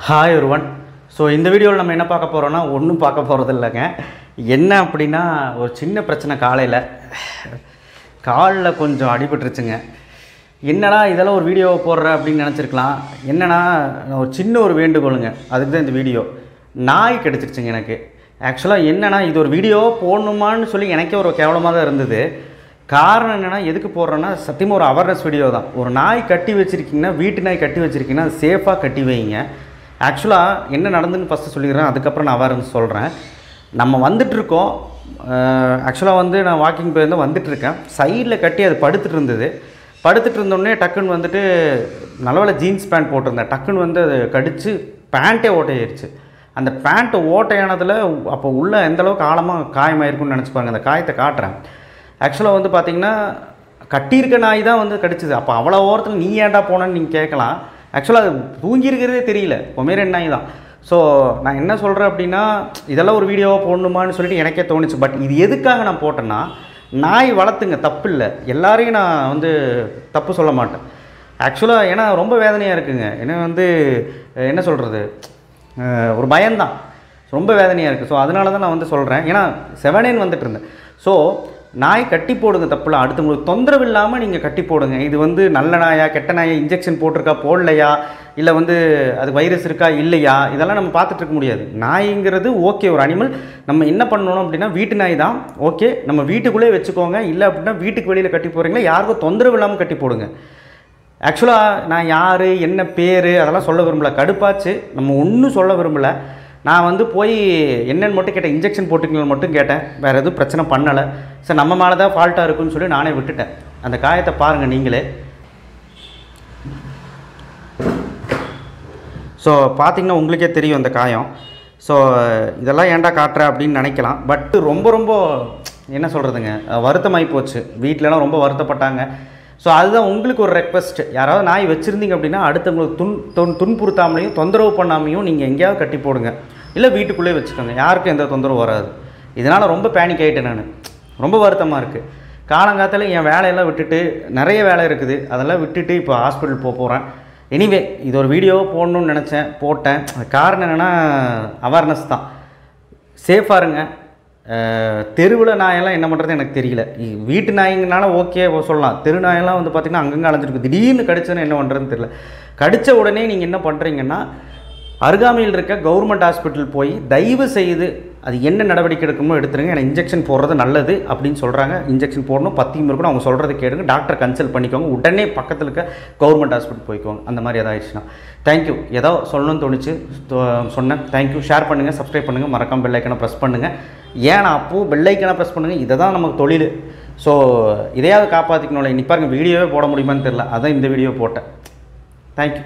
Hi ஒருவன். So இந்த வீடியோவில் நம்ம என்ன பார்க்க போகிறோன்னா ஒன்றும் பார்க்க போகிறது இல்லைங்க. என்ன அப்படின்னா ஒரு சின்ன பிரச்சனை. காலில் கொஞ்சம் அடிபட்டுருச்சுங்க. என்னடா இதெல்லாம் ஒரு வீடியோ போடுற அப்படின்னு நினச்சிருக்கலாம். என்னன்னா ஒரு சின்ன ஒரு வேண்டுகோளுங்க, அதுக்கு தான் இந்த வீடியோ. நாய் கடிச்சிருச்சுங்க எனக்கு. ஆக்சுவலாக என்னென்னா இது ஒரு வீடியோ போடணுமான்னு சொல்லி எனக்கே ஒரு கேவலமாக தான் இருந்தது. காரணம் என்னென்னா எதுக்கு போடுறேன்னா சத்தியமாக ஒரு அவேர்னஸ் வீடியோ தான். ஒரு நாய் கட்டி வச்சுருக்கீங்கன்னா, வீட்டு நாய் கட்டி வச்சுருக்கீங்கன்னா அது சேஃபாக கட்டி வைங்க. ஆக்சுவலாக என்ன நடந்துன்னு ஃபஸ்ட்டு சொல்லிடுறேன், அதுக்கப்புறம் நான் அவேர்னஸ் சொல்கிறேன். நம்ம வந்துட்டுருக்கோம். ஆக்சுவலாக நான் வாக்கிங் போயிருந்தேன், வந்துட்டுருக்கேன். சைடில் கட்டி அது படுத்துட்டு இருந்தோடனே டக்குன்னு வந்துட்டு நல்லவேளை ஜீன்ஸ் பேண்ட் போட்டிருந்தேன். டக்குன்னு அது கடித்து பேண்ட்டே ஓட்டையாயிருச்சு. அந்த பேண்ட்டு ஓட்டையானதில் அப்போ உள்ளே எந்தளவுக்கு ஆழமாக காயமாயிருக்குன்னு நினச்சிப்பாங்க. அந்த காயத்தை காட்டுறேன். ஆக்சுவலாக பார்த்திங்கன்னா கட்டியிருக்க நாய் தான் கடிச்சிது. அப்போ அவ்வளோ ஓரத்தில் நீ ஏன்டா போனேன்னு நீங்கள் கேட்கலாம். ஆக்சுவலாக அது தூங்கியிருக்கிறதே தெரியல. பொமேரியன் நாய் தான். ஸோ நான் என்ன சொல்கிறேன் அப்படின்னா, இதெல்லாம் ஒரு வீடியோவாக போடணுமான்னு சொல்லிட்டு எனக்கே தோணுச்சு. பட் இது எதுக்காக நான் போட்டேன்னா, நாய் வளர்த்துங்க, தப்பு இல்லை. எல்லாரையும் நான் தப்பு சொல்ல மாட்டேன். ஆக்சுவலாக ஏன்னா ரொம்ப வேதனையாக இருக்குங்க. ஏன்னா என்ன சொல்கிறது, ஒரு பயம்தான், ரொம்ப வேதனையாக இருக்குது. ஸோ அதனால தான் நான் சொல்கிறேன். ஏன்னா செவனேன்னு வந்துட்டு இருந்தேன். ஸோ நாய் கட்டி போடுங்க, தப்புல. அடுத்தவங்களுக்கு தொந்தரவு இல்லாமல் நீங்கள் கட்டி போடுங்க. இது நல்ல நாயா கெட்ட நாயா, இன்ஜெக்ஷன் போட்டிருக்கா போடலையா, இல்லை அது வைரஸ் இருக்கா இல்லையா, இதெல்லாம் நம்ம பார்த்துட்டு இருக்க முடியாது. நாய்ங்கிறது ஓகே, ஒரு அனிமல். நம்ம என்ன பண்ணணும் அப்படின்னா, வீட்டு நாய் தான் ஓகே, நம்ம வீட்டுக்குள்ளே வச்சுக்கோங்க. இல்லை அப்படின்னா வீட்டுக்கு வெளியில் கட்டி போகிறீங்களா, யாருக்கும் தொந்தரவு இல்லாமல் கட்டி போடுங்க. ஆக்சுவலாக நான் யார் என்ன பேர் அதெல்லாம் சொல்ல விரும்பலை. கடுப்பாச்சு. நம்ம ஒன்றும் சொல்ல விரும்பலை. நான் போய் என்னென்னு மட்டும் கேட்டேன். இன்ஜெக்ஷன் போட்டுக்கணும்னு மட்டும் கேட்டேன். வேறு எதுவும் பிரச்சனை பண்ணலை. சார் நம்ம மேலே தான் ஃபால்ட்டாக இருக்குன்னு சொல்லி நானே விட்டுட்டேன். அந்த காயத்தை பாருங்கள் நீங்களே. ஸோ பார்த்திங்கன்னா உங்களுக்கே தெரியும் அந்த காயம். ஸோ இதெல்லாம் ஏன்டா காட்டுற அப்படின்னு நினைக்கலாம். பட் ரொம்ப என்ன சொல்கிறதுங்க, வருத்தமாகி போச்சு. வீட்டிலலாம் ரொம்ப வருத்தப்பட்டாங்க. ஸோ அதுதான் உங்களுக்கு ஒரு ரெக்வெஸ்ட். யாராவது நாய் வச்சுருந்தீங்க அப்படின்னா அடுத்தவங்களுக்கு துன்புறுத்தாமலையும் தொந்தரவு பண்ணாமையும் நீங்கள் எங்கேயாவது கட்டி போடுங்க. இல்லை வீட்டுக்குள்ளே வச்சுக்கோங்க, யாருக்கும் எந்த தொந்தரவு வராது. இதனால் ரொம்ப பேனிக் ஆகிட்டேன் நான். ரொம்ப வருத்தமாக இருக்குது. காலங்காலத்தில் என் வேலையெல்லாம் விட்டுட்டு, நிறைய வேலை இருக்குது, அதெல்லாம் விட்டுட்டு இப்போ ஹாஸ்பிட்டல் போகிறேன். எனிவே இது ஒரு வீடியோவை போடணுன்னு நினச்சேன், போட்டேன். காரணம் என்னென்னா அவேர்னஸ் தான். சேஃபாக இருங்க. தெருவில் நாயெல்லாம் என்ன பண்ணுறது எனக்கு தெரியல. வீட்டு நாய்ங்கனால ஓகே சொல்லலாம். தெரு நாயெல்லாம் பார்த்திங்கன்னா அங்கங்கே அலைஞ்சிருக்கு. திடீர்னு கடிச்சதுன்னு என்ன பண்ணுறதுன்னு தெரியல. கடித்த உடனே நீங்கள் என்ன பண்ணுறீங்கன்னா, அருகாமையில் இருக்க கவர்மெண்ட் ஹாஸ்பிட்டல் போய் தயவு செய்து அது என்ன நடவடிக்கை எடுக்கணுமோ எடுத்துருங்க. ஏன்னா இன்ஜெக்ஷன் போடுறது நல்லது அப்படின்னு சொல்கிறாங்க. இன்ஜெக்ஷன் போடணும், பத்தியும் இருக்கணும். அவங்க சொல்கிறது கேளுங்க. டாக்டர் கன்சல்ட் பண்ணிக்கோங்க. உடனே பக்கத்தில் இருக்க கவர்மெண்ட் ஹாஸ்பிட்டல் போய்க்கோங்க. அந்த மாதிரி எதாகிடுச்சுன்னா. தேங்க்யூ. ஏதோ சொல்லணும்னு தோணுச்சு சொன்னேன். தேங்க்யூ. ஷேர் பண்ணுங்கள், சப்ஸ்கிரைப் பண்ணுங்கள், மறக்காம பெல் ஐக்கனை ப்ரெஸ் பண்ணுங்கள். ஏன்னா அப்போது பெல் ஐக்கனை ப்ரெஸ் பண்ணுங்கள். இதை தான் நமக்கு தொழில். ஸோ இதையாவது காப்பாற்றிக்கணும்ல. இன்னைக்கு பாருங்கள் வீடியோவே போட முடியுமான்னு தெரில, அதான் இந்த வீடியோ போட்டேன். தேங்க்யூ.